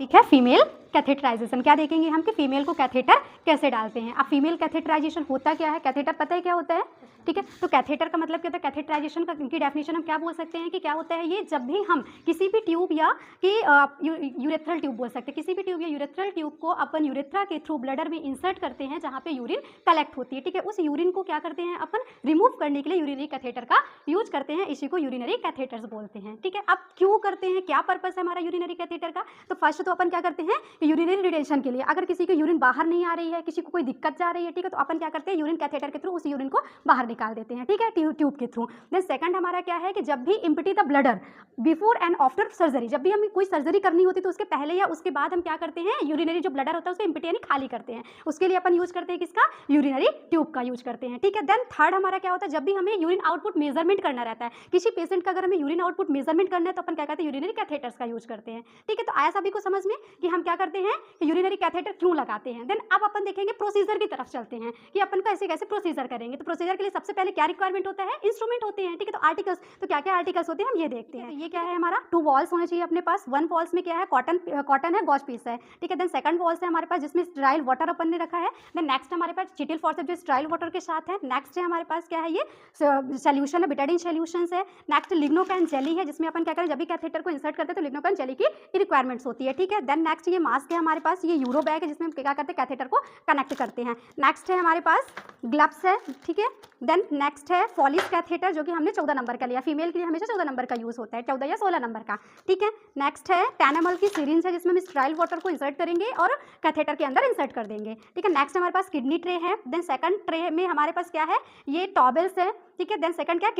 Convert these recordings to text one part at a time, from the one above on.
ठीक है, female catheterization. क्या देखेंगे हम कि फीमेल को कैथेटर कैसे डालते हैं। अब फीमेल कैथेटराइजेशन होता क्या है, कैथेटर पता है क्या होता है, ठीक है। तो कैथेटर का मतलब क्या होता है, कैथेटराइजेशन का की डेफिनेशन हम क्या बोल सकते हैं कि क्या होता है ये, जब भी हम किसी भी ट्यूब या कि यूरेथ्रल ट्यूब बोल सकते हैं, किसी भी ट्यूब या यूरेथ्रल ट्यूब को अपन यूरेथ्रा के थ्रू ब्लडर में इंसर्ट करते हैं जहाँ पे यूरिन कलेक्ट होती है, ठीक है। उस यूरिन को क्या करते हैं अपन, रिमूव करने के लिए यूरिनरी कैथेटर का यूज करते हैं, इसी को यूरिनरी कैथेटर्स बोलते हैं, ठीक है। अब क्यों करते हैं, क्या पर्पस है हमारा यूरिनरी कैथेटर का, तो फर्स्ट तो अपन क्या करते हैं, यूरिनरी रिटेंशन के लिए, अगर किसी की यूरिन बाहर नहीं आ रही है, किसी को कोई दिक्कत जा रही है, ठीक है, तो अपन क्या करते हैं, यूरिन कैथेटर के थ्रू उस यूरिन को बाहर निकाल देते हैं, ठीक है, ट्यूब के थ्रू। देन सेकंड हमारा क्या है कि जब भी empty the bladder before and after surgery, जब भी हमें कोई सर्जरी करनी होती है तो उसके पहले या उसके बाद हम क्या करते हैं, यूरिनरी जो ब्लडर होता है उसको इम्पटी यानी खाली करते हैं, उसके लिए अपन यूज करते हैं किसका, यूरिनरी ट्यूब का यूज करते हैं, ठीक है। देन थर्ड हमारा क्या होता है, जब भी हमें यूरिन आउटपुट मेजरमेंट करना रहता है, किसी पेशेंट का अगर हमें यूरिन आउटपुट मेजरमेंट करना है तो अपन क्या करते हैं, यूरिनरी कैथेटर्स का यूज करते हैं, ठीक है। तो आया सभी को समझ में कि हम क्या करते हैं, यूरिनरी कैथेटर क्यों लगाते हैं। देन अब अपन देखेंगे प्रोसीजर की तरफ चलते हैं कि अपन कैसे कैसे प्रोसीजर करेंगे। तो प्रोसीजर के लिए सबसे पहले क्या रिक्वायरमेंट होता है, इंस्ट्रूमेंट होते हैं, ठीक है। तो आर्टिकल्स, तो क्या क्या आर्टिकल्स होते हैं हम ये देखते हैं। ये क्या है हमारा, 2 वॉल्स होने चाहिए अपने पास, 1 वॉल्स में क्या है, कॉटन है, गॉज पीस है, ठीक है। देन सेकंड वॉल्स है हमारे पास जिसमें स्टेराइल वाटर अपन ने रखा है। देन नेक्स्ट हमारे पास चिटिल फॉर्सेप्स जो स्टेराइल वाटर के साथ है। नेक्स्ट है हमारे पास क्या है, ये सोल्यूशन है, बिटाडीन सोल्यूशन है। नेक्स्ट लिग्नोकैन जेली है जिसमें अपन क्या करें, जब भी कैथेटर को इंसर्ट करते हैं तो लिग्नोकैन जेली की रिक्वायरमेंट्स होती है, ठीक है। देन नेक्स्ट ये मास्क है हमारे पास, ये यूरो बैग है जिसमें हम क्या करते हैं, कैथेटर को कनेक्ट करते हैं। नेक्स्ट है हमारे पास ग्लव्स है, ठीक है। देन नेक्स्ट है फॉलिस कैथेटर जो कि हमने 14 नंबर का लिया, फीमेल के लिए हमेशा 14 नंबर का यूज होता है, 14 या 16 नंबर का, ठीक है। नेक्स्ट है 10 ml की सिरिंज है जिसमें हम स्टेराइल वाटर को इंसर्ट करेंगे और कैथेटर के अंदर इंसर्ट कर देंगे, ठीक है। नेक्स्ट हमारे पास किडनी ट्रे है। देन सेकंड ट्रे में हमारे पास क्या है, ये टॉबल्स है, ठीक है। देन सेकंड क्या,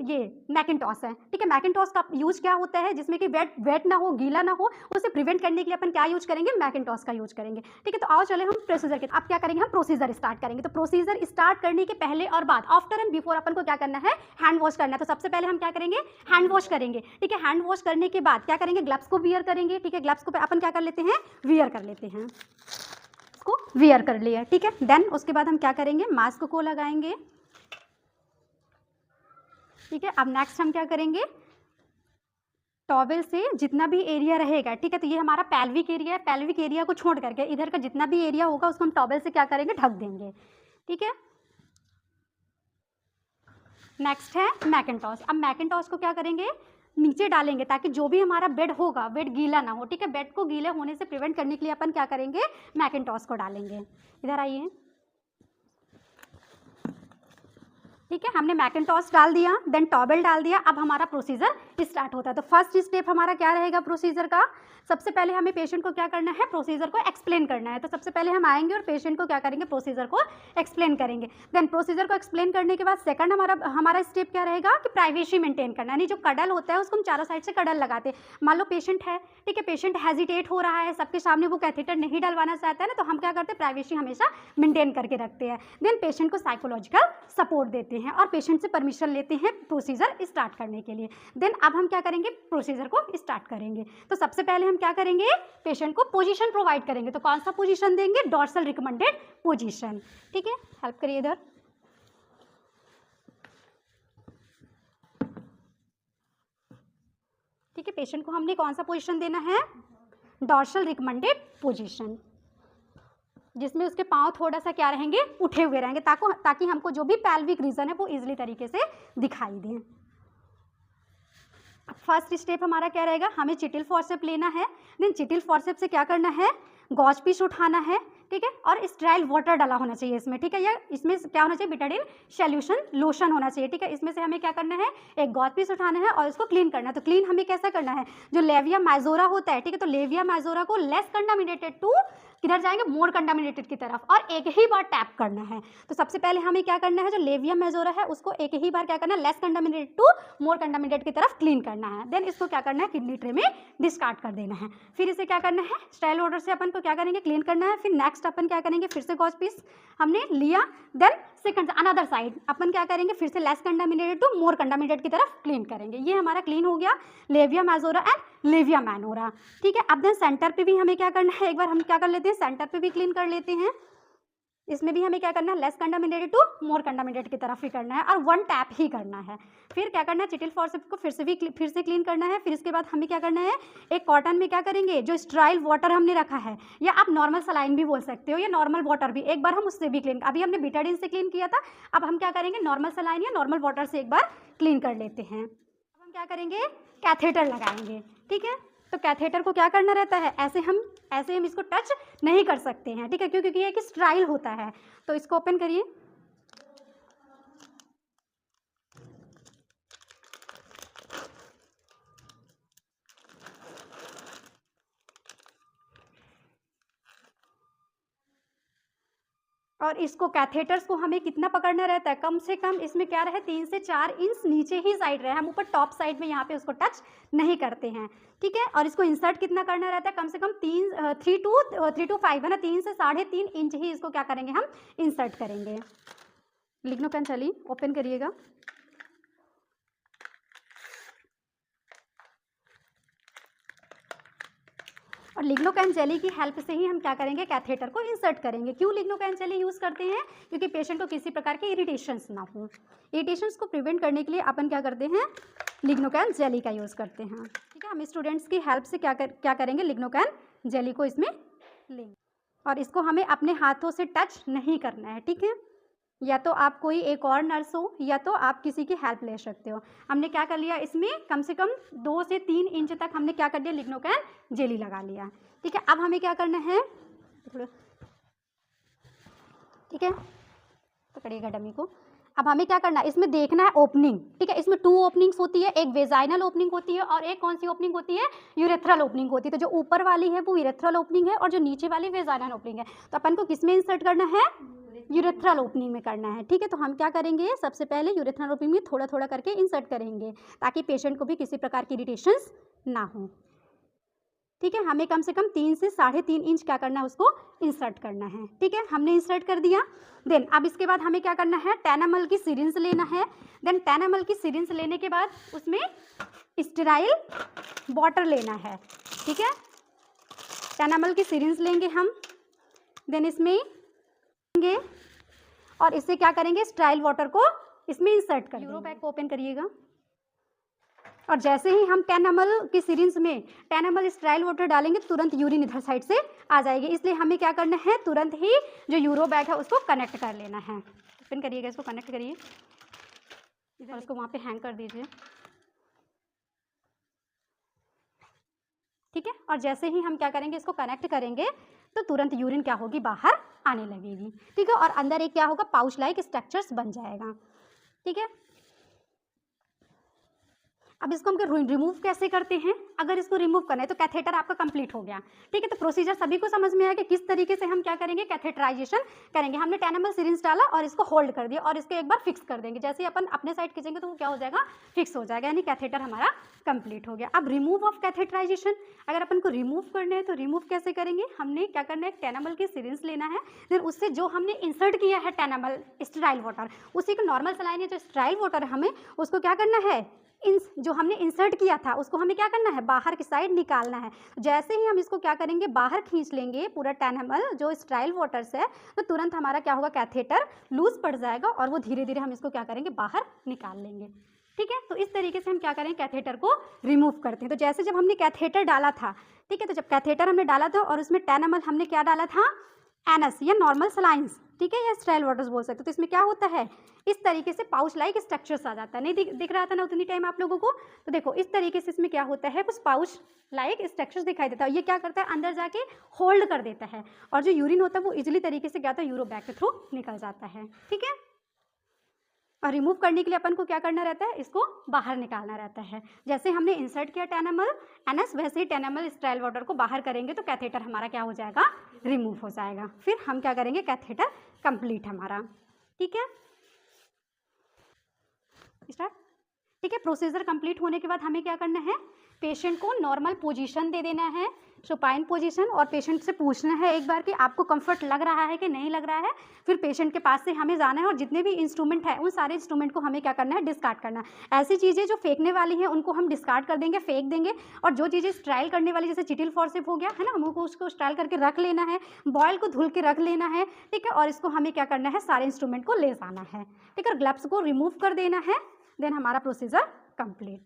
ये मैकिनटॉस है, ठीक है। मैकिनटॉस का यूज क्या होता है, जिसमें कि वेट ना हो, गीला ना हो, उसे प्रिवेंट करने के लिए अपन क्या यूज करेंगे, मैकिनटॉस का यूज करेंगे, ठीक है। तो आओ चले हम प्रोसीजर के, अब क्या करेंगे, हम प्रोसीजर स्टार्ट करेंगे। तो प्रोसीजर स्टार्ट करने के पहले और बाद, आफ्टर एंड बिफोर अपन को क्या करना है, हैंड वॉश करना है। तो सबसे पहले हम क्या करेंगे, हैंड वॉश करेंगे, ठीक है। हैंड वॉश करने के बाद क्या करेंगे, ग्लव्स को वियर करेंगे, ठीक है। ग्लव्स को अपन क्या कर लेते हैं, वियर कर लेते हैं, इसको वियर कर लिया, ठीक है। देन उसके बाद हम क्या करेंगे, मास्क को लगाएंगे, ठीक है। अब नेक्स्ट हम क्या करेंगे, टॉवेल से जितना भी एरिया रहेगा, ठीक है, तो ये हमारा पेल्विक एरिया है, पेल्विक एरिया को छोड़ करके इधर का जितना भी एरिया होगा उसको हम टॉवेल से क्या करेंगे, ढक देंगे, ठीक है। नेक्स्ट है मैकिनटॉस। अब मैकिनटॉस को क्या करेंगे, नीचे डालेंगे ताकि जो भी हमारा बेड होगा, बेड गीला ना हो, ठीक है। बेड को गीले होने से प्रिवेंट करने के लिए अपन क्या करेंगे, मैकिनटॉस को डालेंगे। इधर आइए, ठीक है। हमने मैकिनटॉस डाल दिया, देन टॉवेल डाल दिया। अब हमारा प्रोसीजर स्टार्ट होता है। तो फर्स्ट स्टेप हमारा क्या रहेगा प्रोसीजर का, सबसे पहले हमें पेशेंट को क्या करना है, प्रोसीजर को एक्सप्लेन करना है। तो सबसे पहले हम आएंगे और पेशेंट को क्या करेंगे, प्रोसीजर को एक्सप्लेन करेंगे। देन प्रोसीजर को एक्सप्लेन करने के बाद सेकंड हमारा स्टेप क्या रहेगा कि प्राइवेसी मेंटेन करना, यानी जो कडल होता है उसको हम चारों साइड से कडल लगाते हैं। मान लो पेशेंट है, ठीक है, पेशेंट हेजिटेट हो रहा है, सबके सामने वो कैथेटर नहीं डलवाना चाहता है ना, तो हम क्या करते हैं, प्राइवेसी हमेशा मेंटेन करके रखते हैं। देन पेशेंट को साइकोलॉजिकल सपोर्ट देते हैं और पेशेंट से परमिशन लेते हैं प्रोसीजर स्टार्ट करने के लिए। देन अब हम क्या करेंगे, प्रोसीजर को स्टार्ट करेंगे। तो सबसे पहले हम क्या करेंगे, पेशेंट को पोजीशन प्रोवाइड करेंगे। तो कौन सा पोजीशन देंगे, डॉर्सल रिकमेंडेड पोजीशन, ठीक है। हेल्प करिए इधर, ठीक है। पेशेंट को हमने कौन सा पोजीशन देना है, डॉर्सल रिकमेंडेड पोजीशन, जिसमें उसके पाँव थोड़ा सा क्या रहेंगे, उठे हुए रहेंगे ताकि हमको जो भी पेल्विक रीजन है वो इजीली तरीके से दिखाई दे। फर्स्ट स्टेप हमारा क्या रहेगा, हमें चिटिल फॉर्सेप लेना है। देन चिटिल फॉर्सेप से क्या करना है, गॉज पीस उठाना है, ठीक है। और स्टेराइल वाटर डाला होना चाहिए इसमें, ठीक है। या इसमें क्या होना चाहिए, बिटाडीन सोल्यूशन लोशन होना चाहिए, ठीक है। इसमें से हमें क्या करना है, एक गॉज पीस उठाना है और इसको क्लीन करना है। तो क्लीन हमें कैसा करना है, जो लेविया मेजोरा होता है, ठीक है, तो लेविया मेजोरा को लेस कंटामिनेटेड टू किधर जाएंगे, मोर कंटामिनेटेड की तरफ, और एक ही बार टैप करना है। तो सबसे पहले हमें क्या करना है, जो लेविया मेजोरा है उसको एक ही बार क्या करना है, less contaminated to more contaminated की तरफ क्लीन करना है। देन इसको क्या करना है, किडनी ट्रे में डिस्कार्ड कर देना है। फिर इसे क्या करना है, स्टेराइल वाटर से अपन को क्या करेंगे, क्लीन करना है। फिर नेक्स्ट अपन क्या करेंगे, फिर से गॉज पीस हमने लिया, देन सेकंड अनदर साइड अपन क्या करेंगे, फिर से less contaminated to more contaminated की तरफ क्लीन करेंगे। ये हमारा क्लीन हो गया labia majora and labia minora, ठीक है। अब देन सेंटर पे भी हमें क्या करना है, एक बार हम क्या कर लेते हैं, सेंटर पे भी क्लीन कर लेते हैं। इसमें भी हमें क्या करना है, less contaminated to more contaminated की तरफ ही करना है और वन टैप ही करना है। फिर क्या करना है, चिटिल फॉर्सेप्स को फिर से क्लीन करना है। फिर इसके बाद हमें क्या करना है, एक कॉटन में क्या करेंगे, जो स्टेराइल वाटर हमने रखा है, या आप नॉर्मल सलाइन भी बोल सकते हो, या नॉर्मल वाटर भी, एक बार हम उससे भी क्लीन, अभी हमने बीटाडीन से क्लीन किया था, अब हम क्या करेंगे, नॉर्मल सलाइन या नॉर्मल वाटर से एक बार क्लीन कर लेते हैं। अब हम क्या करेंगे, कैथेटर लगाएंगे। ठीक है, तो कैथेटर को क्या करना रहता है, ऐसे हम इसको टच नहीं कर सकते हैं। ठीक है, क्यों, क्योंकि ये एक स्टेराइल होता है। तो इसको ओपन करिए, और इसको कैथेटर्स को हमें कितना पकड़ना रहता है, कम से कम इसमें क्या रहे, 3 से 4 इंच नीचे ही साइड रहे, हम ऊपर टॉप साइड में यहाँ पे उसको टच नहीं करते हैं। ठीक है, और इसको इंसर्ट कितना करना रहता है, कम से कम 3 to 5 है ना, 3 से 3.5 इंच ही इसको क्या करेंगे, हम इंसर्ट करेंगे। लिग्नोकैन चलिए ओपन करिएगा, और लिग्नोकैन जेली की हेल्प से ही हम क्या करेंगे, कैथेटर को इंसर्ट करेंगे। क्यों लिग्नोकैन जेली यूज़ करते हैं, क्योंकि पेशेंट को किसी प्रकार के इरिटेशंस ना हो। इरिटेशंस को प्रिवेंट करने के लिए अपन क्या करते हैं, लिग्नोकैन जेली का यूज़ करते हैं। ठीक है, हम स्टूडेंट्स की हेल्प से क्या करेंगे, लिग्नोकैन जेली को इसमें लेंगे, और इसको हमें अपने हाथों से टच नहीं करना है। ठीक है, या तो आप कोई एक और नर्स हो, या तो आप किसी की हेल्प ले सकते हो। हमने क्या कर लिया, इसमें कम से कम 2 से 3 इंच तक हमने क्या कर लिया, लिग्नोकैन जेली लगा लिया। ठीक है, अब हमें क्या करना है, ठीक है, पकड़िएगा डमी को। अब हमें क्या करना है, इसमें देखना है ओपनिंग। ठीक है, इसमें 2 ओपनिंग्स होती है, एक वेजाइनल ओपनिंग होती है और एक कौन सी ओपनिंग होती है, यूरेथ्रल ओपनिंग होती है। तो जो ऊपर वाली है वो यूरेथ्रल ओपनिंग है, और जो नीचे वाली वेजाइनल ओपनिंग है। तो अपन को किस में इंसर्ट करना है, यूरेथ्रल ओपनिंग में करना है। ठीक है, तो हम क्या करेंगे, सबसे पहले यूरेथ्रल ओपनिंग में थोड़ा थोड़ा करके इंसर्ट करेंगे, ताकि पेशेंट को भी किसी प्रकार की इरिटेशंस ना हो। ठीक है, हमें कम से कम 3 से 3.5 इंच क्या करना है, उसको इंसर्ट करना है। ठीक है, हमने इंसर्ट कर दिया। देन अब इसके बाद हमें क्या करना है, 10 ml की सिरिंज लेना है। देन 10 ml की सिरिंज लेने के बाद उसमें स्टेराइल वाटर लेना है। ठीक है, 10 ml की सिरिंज लेंगे हम, देन इसमें लेंगे और इससे क्या करेंगे, स्टेराइल वाटर को इसमें इंसर्ट कर, यूरो बैग को ओपन करिएगा, और जैसे ही हम 10 ml की सिरिंज में 10 ml स्टेराइल वाटर डालेंगे, तुरंत यूरिन इधर साइड से आ जाएगी। इसलिए हमें क्या करना है, तुरंत ही जो यूरो बैग है उसको कनेक्ट कर लेना है। ओपन करिएगा, इसको कनेक्ट करिए, इधर इसको वहाँ पे हैंग कर दीजिए। ठीक है, और जैसे ही हम क्या करेंगे, इसको कनेक्ट करेंगे, तो तुरंत यूरिन क्या होगी, बाहर आने लगेगी। ठीक है, और अंदर एक क्या होगा, पाउच लाइक स्ट्रक्चर्स बन जाएगा। ठीक है, अब इसको हम रिमूव कैसे करते हैं, अगर इसको रिमूव करना है तो कैथेटर आपका कंप्लीट हो गया। ठीक है, तो प्रोसीजर सभी को समझ में आया कि किस तरीके से हम क्या करेंगे, कैथेटराइजेशन करेंगे। हमने 10 ml सिरिंज डाला और इसको होल्ड कर दिया, और इसको एक बार फिक्स कर देंगे। जैसे ही अपन अपने साइड खींचेंगे तो वो क्या हो जाएगा, फिक्स हो जाएगा, यानी कैथेटर हमारा कंप्लीट हो गया। अब रिमूव ऑफ कैथेटराइजेशन, अगर अपन को रिमूव करना है तो रिमूव कैसे करेंगे, हमने क्या करना है, 10 ml की सिरिंज लेना है। फिर उससे जो हमने इंसर्ट किया है 10 ml स्टेराइल वाटर, उसी को नॉर्मल सलाइन है जो स्टेराइल वाटर है, हमें उसको क्या करना है, जो हमने इंसर्ट किया था उसको हमें क्या करना है, बाहर की साइड निकालना है। जैसे ही हम इसको क्या करेंगे, बाहर खींच लेंगे पूरा 10 ml जो स्टेराइल वाटर से है, तो तुरंत हमारा क्या होगा, कैथेटर लूज पड़ जाएगा, और वो धीरे धीरे हम इसको क्या करेंगे, बाहर निकाल लेंगे। ठीक है, तो इस तरीके से हम क्या करेंगे, कैथेटर को रिमूव करते हैं। तो जैसे जब हमने कैथेटर डाला था, ठीक है, तो जब कैथेटर हमने डाला था और उसमें 10 ml हमने क्या डाला था, एनएस या नॉर्मल सलाइंस, ठीक है, या स्टेराइल वाटर्स बोल सकते हो। तो इसमें क्या होता है, इस तरीके से पाउच लाइक स्ट्रक्चर्स आ जाता है। नहीं दिख रहा था ना उतनी टाइम आप लोगों को, तो देखो इस तरीके से इसमें क्या होता है, कुछ पाउच लाइक स्ट्रक्चर्स दिखाई देता है। ये क्या करता है, अंदर जाके होल्ड कर देता है, और जो यूरिन होता है वो इजिली तरीके से क्या होता है, यूरो बैग के थ्रू निकल जाता है। ठीक है, और रिमूव करने के लिए अपन को क्या करना रहता है, इसको बाहर निकालना रहता है। जैसे हमने इंसर्ट किया 10 ml एनएस, वैसे ही 10 ml स्टेराइल वाटर को बाहर करेंगे तो कैथेटर हमारा क्या हो जाएगा, रिमूव हो जाएगा। फिर हम क्या करेंगे, कैथेटर कंप्लीट हमारा। ठीक है, स्टार्ट। ठीक है, प्रोसीजर कंप्लीट होने के बाद हमें क्या करना है, पेशेंट को नॉर्मल पोजीशन दे देना है। सुपाइन पोजीशन, और पेशेंट से पूछना है एक बार कि आपको कंफर्ट लग रहा है कि नहीं लग रहा है। फिर पेशेंट के पास से हमें जाना है और जितने भी इंस्ट्रूमेंट है उन सारे इंस्ट्रूमेंट को हमें क्या करना है, डिस्कार्ड करना है। ऐसी चीज़ें जो फेंकने वाली हैं उनको हम डिस्कार्ड कर देंगे, फेंक देंगे, और जो चीज़ें स्ट्राइल करने वाली जैसे चिटिल फॉर्सेप हो गया है ना, हमको उसको स्ट्राइल करके रख लेना है, बॉयल को धुल के रख लेना है, ठीक है, और इसको हमें क्या करना है, सारे इंस्ट्रूमेंट को ले जाना है, ठीक है, ग्लव्स को रिमूव कर देना है, देन हमारा प्रोसीजर कंप्लीट।